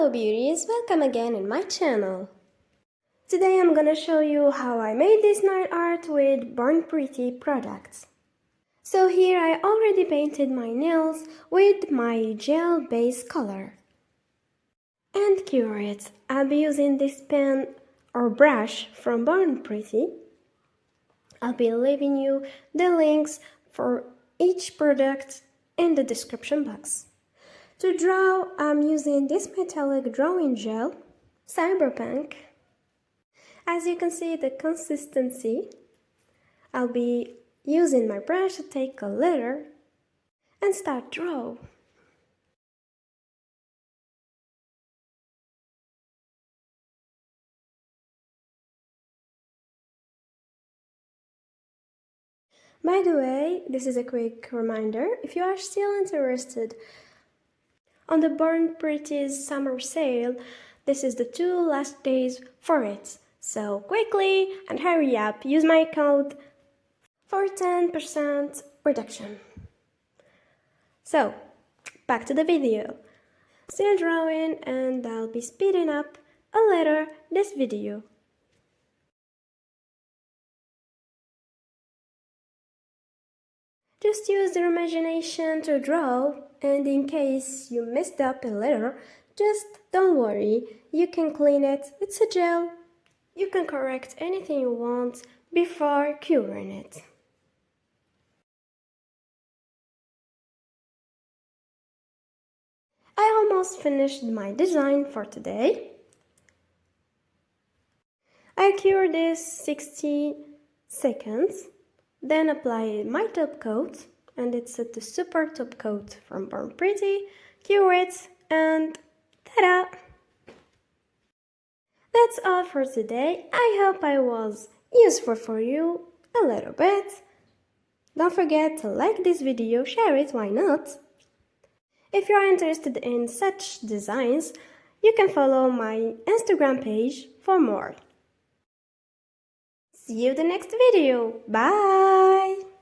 Hello beauties, welcome again in my channel. Today I'm gonna show you how I made this nail art with Bornpretty products. So here I already painted my nails with my gel base color. And cure it. I'll be using this pen or brush from Bornpretty. I'll be leaving you the links for each product in the description box. To draw, I'm using this metallic drawing gel, Cyberpunk. As you can see the consistency, I'll be using my brush to take a letter and start draw. By the way, this is a quick reminder, if you are still interested on the Bornpretty's summer sale, this is the 2 last days for it. So quickly and hurry up, use my code for 10% reduction. So, back to the video. Still drawing and I'll be speeding up a little this video. Just use your imagination to draw, and in case you messed up a little, just don't worry, you can clean it, it's a gel. You can correct anything you want before curing it. I almost finished my design for today. I cured this 60 seconds. Then apply my top coat, and it's the super top coat from Bornpretty, cure it, and ta-da! That's all for today. I hope I was useful for you a little bit. Don't forget to like this video, share it, why not? If you are interested in such designs, you can follow my Instagram page for more. See you in the next video. Bye!